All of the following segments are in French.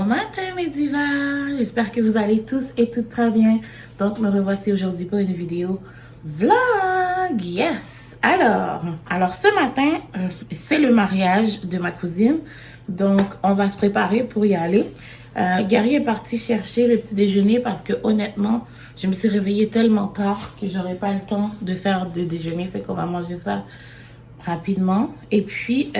matin mes divas, j'espère que vous allez tous et toutes très bien. Donc me revoici aujourd'hui pour une vidéo vlog, yes. Alors ce matin, c'est le mariage de ma cousine, donc on va se préparer pour y aller. Gary est parti chercher le petit déjeuner parce que honnêtement, je me suis réveillée tellement tard que j'aurais pas le temps de faire de déjeuner, fait qu'on va manger ça rapidement. Et puis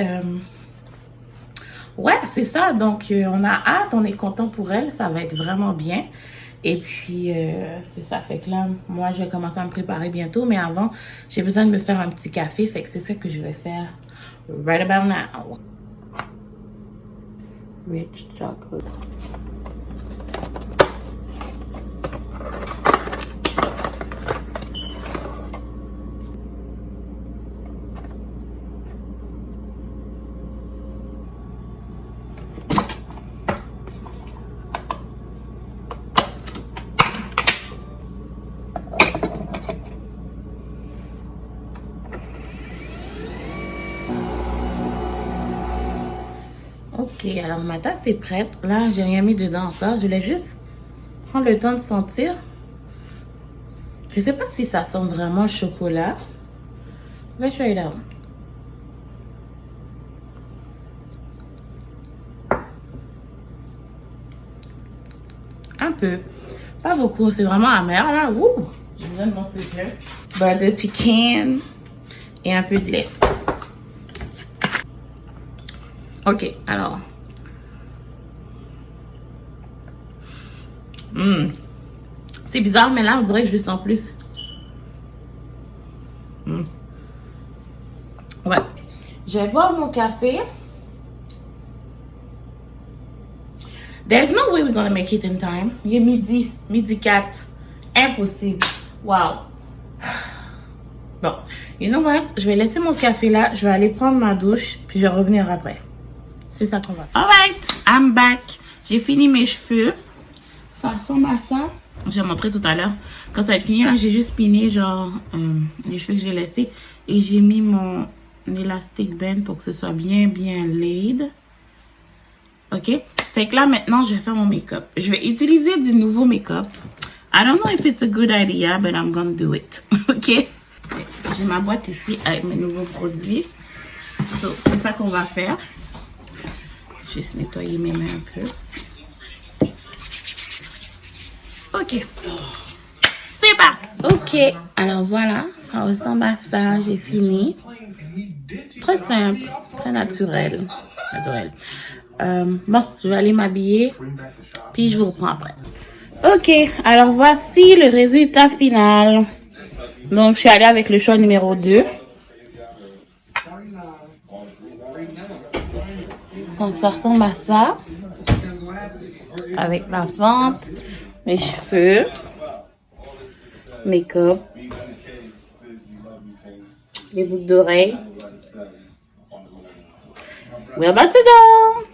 ouais, c'est ça. Donc, on a hâte, on est content pour elle. Ça va être vraiment bien. Et puis, c'est ça. Fait que là, moi, je vais commencer à me préparer bientôt. Mais avant, j'ai besoin de me faire un petit café. Fait que c'est ça que je vais faire right about now. Rich chocolate. Ok, alors ma tasse est prête. Là, j'ai rien mis dedans encore. Je voulais juste prendre le temps de sentir. Je sais pas si ça sent vraiment le chocolat. Let's try it out. Un peu. Pas beaucoup. C'est vraiment amer là. Ouh! Je vous donne mon secret. Beurre de pecan et un peu de lait. Ok, alors. C'est bizarre, mais là, on dirait que je le sens plus. Ouais. Je vais boire mon café. There's no way we're gonna make it in time. Il est midi 4. Impossible. Wow. Bon, you know what? Je vais laisser mon café là. Je vais aller prendre ma douche, puis je vais revenir après. C'est ça qu'on va faire. Alright, I'm back. J'ai fini mes cheveux. Ça ressemble à ça. J'ai montré tout à l'heure. Quand ça va être fini, là, j'ai juste piné genre les cheveux que j'ai laissés. Et j'ai mis mon élastique band pour que ce soit bien laid. Ok? Fait que là, maintenant, je vais faire mon make-up. Je vais utiliser du nouveau make-up. I don't know if it's a good idea, but I'm gonna do it. Ok? J'ai ma boîte ici avec mes nouveaux produits. So, c'est ça qu'on va faire. Juste nettoyer mes mains un peu. Ok. C'est parti. Ok. Alors voilà. Ça ressemble à ça. J'ai fini. Très simple. Très naturel. Bon, je vais aller m'habiller. Puis je vous reprends après. Ok. Alors voici le résultat final. Donc je suis allée avec le choix numéro 2. Donc ça ressemble à ça, avec la fente, mes cheveux, make-up, les boucles d'oreilles. We're about to go!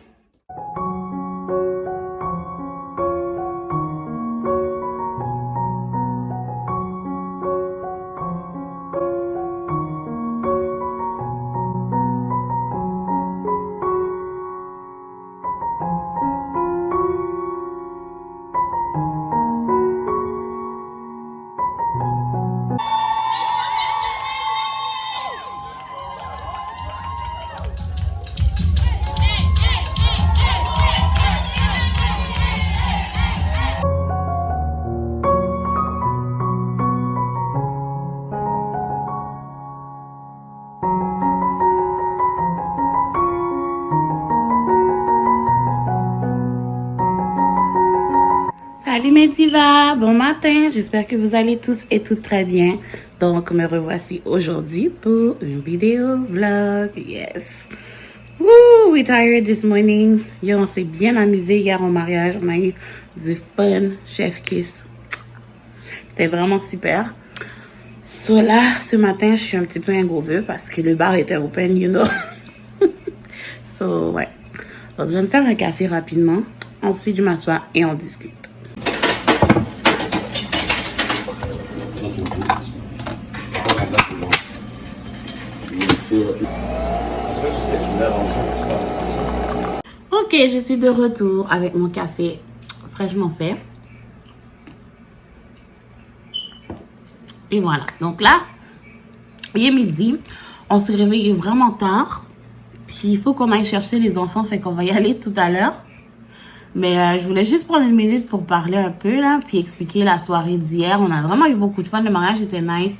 Salut mes divas, bon matin, j'espère que vous allez tous et toutes très bien. Donc me revoici aujourd'hui pour une vidéo vlog, yes. Woo, we tired this morning. Yo, on s'est bien amusé hier au mariage, on a eu du fun, chef kiss. C'était vraiment super. So là, ce matin, je suis un petit peu hangover parce que le bar était open, you know. So ouais, donc je vais me faire un café rapidement. Ensuite, je m'assois et on discute. Ok, je suis de retour avec mon café fraîchement fait. Et voilà. Donc là, il est midi. On s'est réveillé vraiment tard. Puis il faut qu'on aille chercher les enfants. Fait qu'on va y aller tout à l'heure. Mais je voulais juste prendre une minute pour parler un peu là. Puis expliquer la soirée d'hier. On a vraiment eu beaucoup de fun. Le mariage était nice.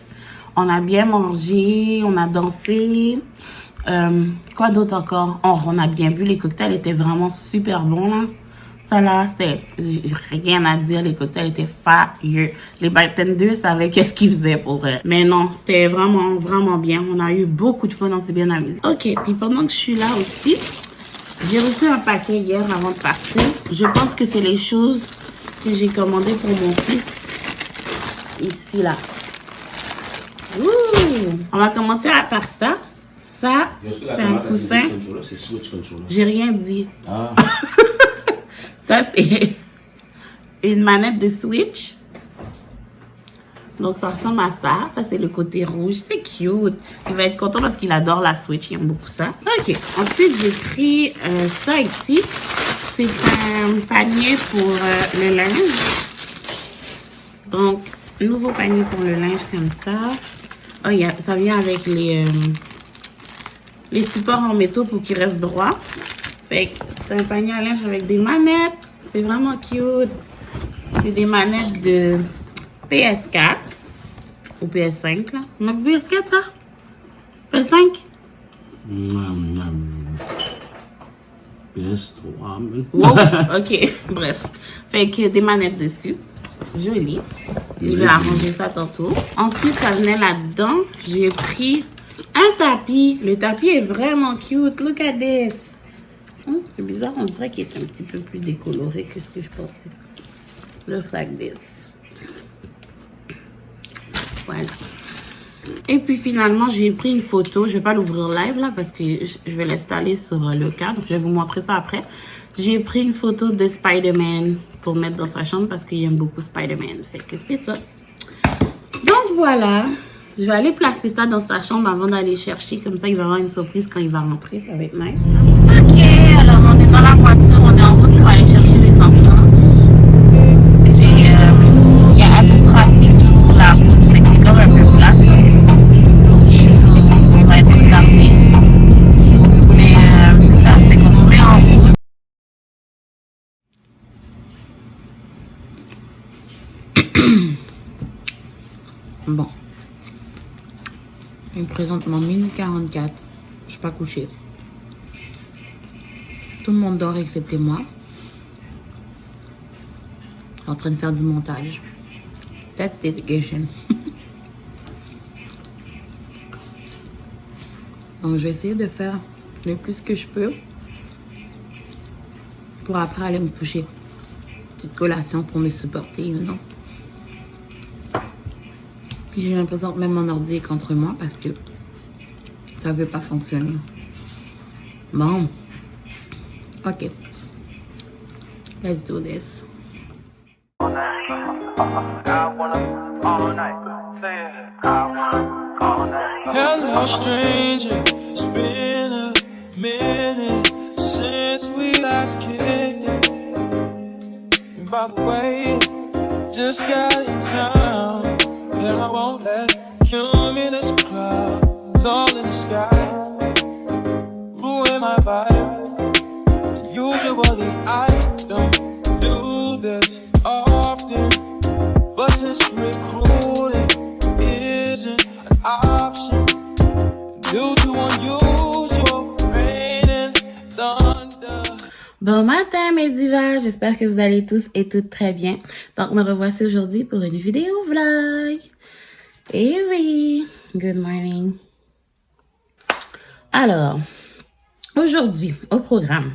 On a bien mangé. On a dansé. Quoi d'autre encore? On a bien bu. Les cocktails étaient vraiment super bons là. Ça là, c'était... J'ai rien à dire. Les cocktails étaient fire. Les bartenders savaient qu'est-ce qu'ils faisaient pour eux. Mais non, c'était vraiment, vraiment bien. On a eu beaucoup de fun. On s'est bien amusé. Ok, puis pendant que je suis là aussi, j'ai reçu un paquet hier avant de partir. Je pense que c'est les choses que j'ai commandées pour mon fils. Ici, là. Ouh! On va commencer par ça. Ça, c'est un coussin. J'ai rien dit. Ah. Ça, c'est une manette de Switch. Donc, ça ressemble à ça. Ça, c'est le côté rouge. C'est cute. Il va être content parce qu'il adore la Switch. Il aime beaucoup ça. OK. Ensuite, j'ai pris ça ici. C'est un panier pour le linge. Donc, nouveau panier pour le linge comme ça. Oh, ça vient avec les supports en métaux pour qu'il reste droit. Fait que c'est un panier à linge avec des manettes. C'est vraiment cute. C'est des manettes de PS4 ou PS5 là. On a PS4 ça? PS5? PS3. Wow, ok, bref. Fait que des manettes dessus. Joli. Je vais arranger ça tantôt. Ensuite, ça venait là-dedans. J'ai pris un tapis. Le tapis est vraiment cute. Look at this. C'est bizarre, on dirait qu'il est un petit peu plus décoloré que ce que je pensais. Look like this. Voilà. Et puis finalement, j'ai pris une photo. Je vais pas l'ouvrir live là parce que je vais l'installer sur le cadre. Je vais vous montrer ça après. J'ai pris une photo de Spider-Man pour mettre dans sa chambre parce qu'il aime beaucoup Spider-Man. Fait que c'est ça. Donc voilà. Je vais aller placer ça dans sa chambre avant d'aller chercher. Comme ça, il va avoir une surprise quand il va rentrer. Ça va être nice. Ok, alors on est dans la voiture. On est en route pour aller chercher les enfants. Il y a un peu de trafic sur la route. Fait que c'est comme un peu plat. On va être retardé. Mais c'est ça. Fait qu'on se met en route. Bon. Il est présentement minuit 44. Je suis pas couchée. Tout le monde dort excepté moi. En train de faire du montage. That's dedication. Donc je vais essayer de faire le plus que je peux pour après aller me coucher. Petite collation pour me supporter, you know. Puis j'ai l'impression que même mon ordi est contre moi parce que ça veut pas fonctionner. Bon. Ok. Let's do this. Hello, stranger. It's been a minute since we last kicked it. And by the way, just got in town. And I won't let cumulus clouds all in the sky ruin my vibe. And usually I don't do this often, but since recruiting isn't an option due to unusual rain and thunder. Bon matin mes divas, j'espère que vous allez tous et toutes très bien. Donc me revoici aujourd'hui pour une vidéo vlog. Et oui, good morning. Alors, aujourd'hui, au programme,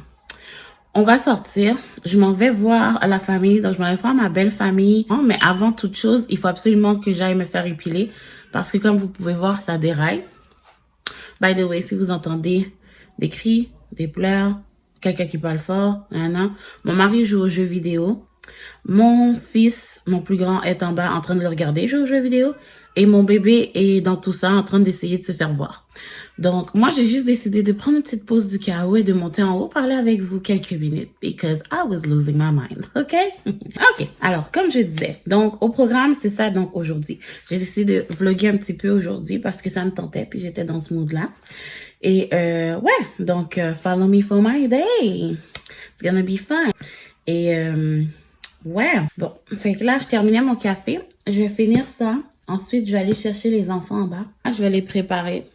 on va sortir. Je m'en vais voir la famille, donc je m'en vais voir ma belle famille. Mais avant toute chose, il faut absolument que j'aille me faire épiler parce que comme vous pouvez voir, ça déraille. By the way, si vous entendez des cris, des pleurs, quelqu'un qui parle fort, mon mari joue aux jeux vidéo. Mon fils, mon plus grand, est en bas en train de le regarder jouer aux jeux vidéo. Et mon bébé est dans tout ça en train d'essayer de se faire voir. Donc, moi, j'ai juste décidé de prendre une petite pause du chaos et de monter en haut, parler avec vous quelques minutes. Because I was losing my mind. OK? OK. Alors, comme je disais, donc, au programme, c'est ça, donc, aujourd'hui. J'ai décidé de vlogger un petit peu aujourd'hui parce que ça me tentait, puis j'étais dans ce mood-là. Et, ouais. Donc, follow me for my day. It's gonna be fun. Et, ouais. Bon. Fait que là, je terminais mon café. Je vais finir ça. Ensuite, je vais aller chercher les enfants en bas. Je vais les préparer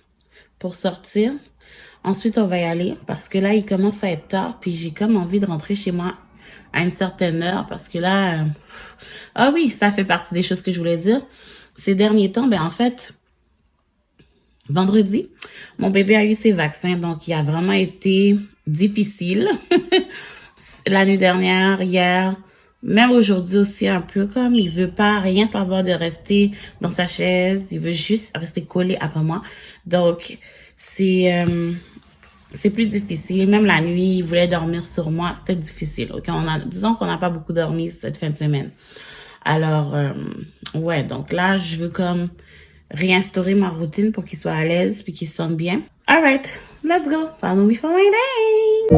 pour sortir. Ensuite, on va y aller parce que là, il commence à être tard. Puis j'ai comme envie de rentrer chez moi à une certaine heure parce que là... Ah oui, ça fait partie des choses que je voulais dire. Ces derniers temps, ben en fait, vendredi, mon bébé a eu ses vaccins. Donc, il a vraiment été difficile. L'année dernière, hier... Même aujourd'hui aussi, un peu comme il veut pas rien savoir de rester dans sa chaise. Il veut juste rester collé après moi. Donc, c'est plus difficile. Même la nuit, il voulait dormir sur moi. C'était difficile. Okay? Disons qu'on n'a pas beaucoup dormi cette fin de semaine. Alors, ouais. Donc là, je veux comme réinstaurer ma routine pour qu'il soit à l'aise puis qu'il se sente bien. All right. Let's go. Follow me for my day.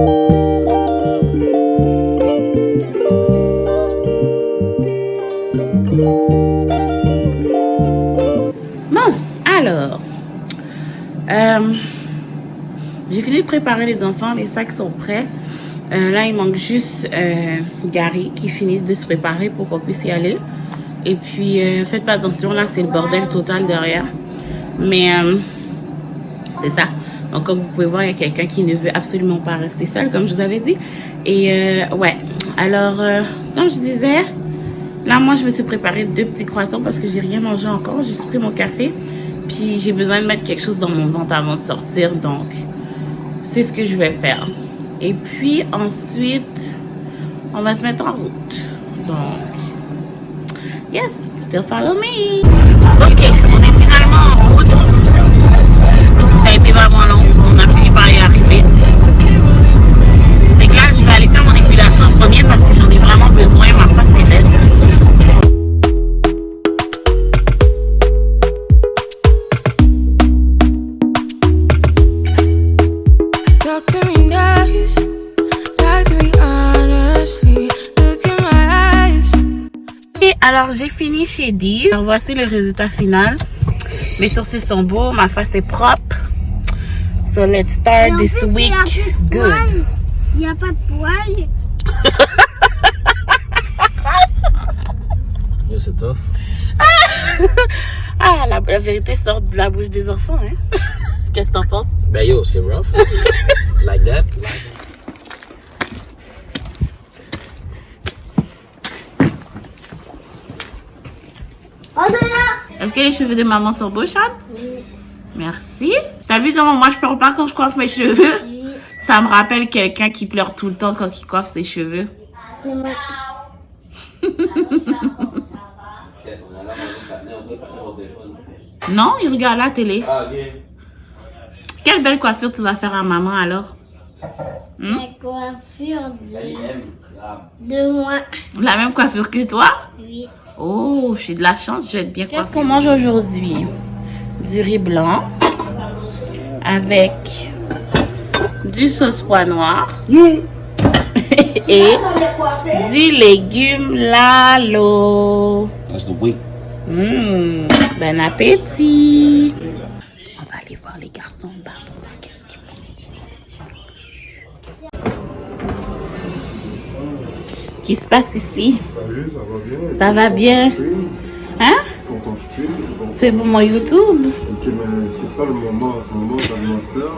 Bon, alors, j'ai fini de préparer les enfants, les sacs sont prêts. Là, il manque juste Gary qui finisse de se préparer pour qu'on puisse y aller. Et puis, faites pas attention, là, c'est le bordel total derrière. Mais, c'est ça. Donc, comme vous pouvez voir, il y a quelqu'un qui ne veut absolument pas rester seul, comme je vous avais dit. Et, ouais, alors, comme je disais... Là, moi, je me suis préparé 2 petits croissants parce que j'ai rien mangé encore. J'ai juste pris mon café. Puis, j'ai besoin de mettre quelque chose dans mon ventre avant de sortir. Donc, c'est ce que je vais faire. Et puis, ensuite, on va se mettre en route. Donc, yes, still follow me. OK, on est finalement en route. Ça a été vraiment long. On a fini par y arriver. Donc là, je vais aller faire mon épilation en premier parce que j'en ai vraiment besoin. Ma face est laide. Alors, j'ai fini chez Dee. Alors, voici le résultat final. Mes sourcils sont beaux, ma face est propre. So, let's start this week good. Il n'y a pas de poils. Yo, c'est tough. Ah, la vérité sort de la bouche des enfants, hein. Qu'est-ce que t'en penses? Ben yo, c'est rough. Like that. Est-ce que les cheveux de maman sont beaux, Chad? Oui. Merci. T'as vu comment moi je pleure pas quand je coiffe mes cheveux? Oui. Ça me rappelle quelqu'un qui pleure tout le temps quand il coiffe ses cheveux. C'est moi. Non, il regarde la télé. Ah, ok. Quelle belle coiffure tu vas faire à maman alors? La coiffure de moi. La même coiffure que toi? Oui. Oh, j'ai de la chance, je vais être bien coiffée. Qu'est-ce qu'on mange aujourd'hui? Du riz blanc avec du sauce pois noir et du légume lalo. That's the way. Bon appétit. On va aller voir les garçons en bas pour voir qu'est-ce qu'ils font. Qu'est-ce qui se passe ici? Salut, ça va bien? Ça va bien? Hein? C'est pour ton stream, c'est pour... C'est pour mon YouTube. Ok, mais c'est pas le moment en ce moment, ça me mentir.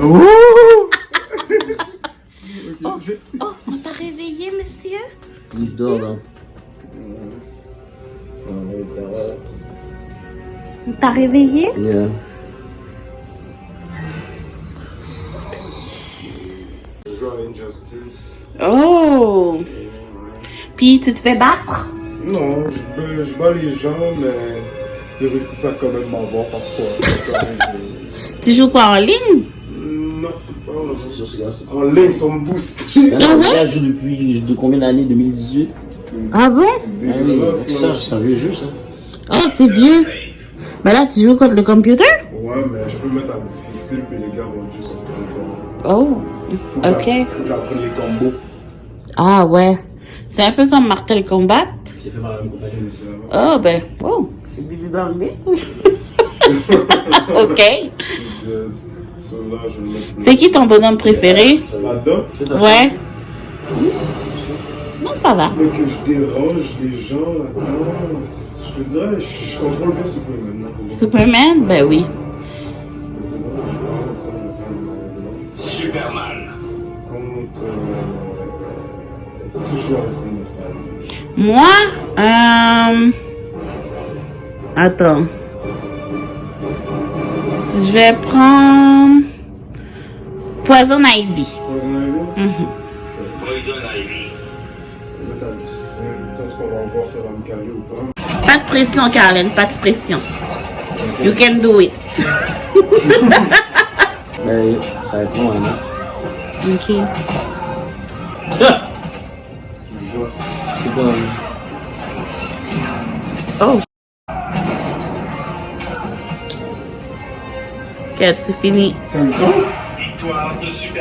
Oh! Okay, Oh, on t'a réveillé, monsieur? Je dors là. On t'a réveillé? Yeah. Je joue à Injustice. Oh! Puis tu te fais battre? Non, je bats les gens, mais ils réussissent à quand même m'avoir parfois. Tu joues quoi en ligne? Non, pas en ligne. Sur ce gars, c'est En ligne, ils sont boostés. Je joue depuis combien d'années? 2018? Ah bon? C'est Ah oui, dégueulasse, ça, là. c'est un vieux jeu, ça. Oh, c'est vieux. Mais là, tu joues contre le computer? Ouais, mais je peux mettre en difficile, puis les gars vont juste sur le téléphone. Oh, Faut que ok. Faut que j'apprenne les combos. Ah ouais. C'est un peu comme Mortal Kombat. C'est fait par la même compagnie. C'est ça. Oh, ben, oh. C'est busy dans le vide. Ok. Celui-là, je le mets plus. C'est qui ton bonhomme préféré? Là-dedans, C'est ta Ouais. Non, ça va. mais que je dérange les gens là-dedans, je te dirais, je contrôle bien Superman. Là. Superman? Ben oui. Superman. Contre. Tu choisis, Neftali. Moi, attends. Je vais prendre Poison Ivy. Poison Ivy? Mhm. Poison Ivy. Là, t'as difficile. Peut-être qu'on va voir si ça va me caler ou pas. Pas de pression, Caroline, pas de pression. You can do it. Mais ça va être long, hein. Ok. C'est comme... Oh. Ok, c'est fini. Comme ça?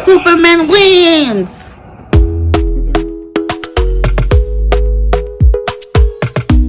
Superman wins!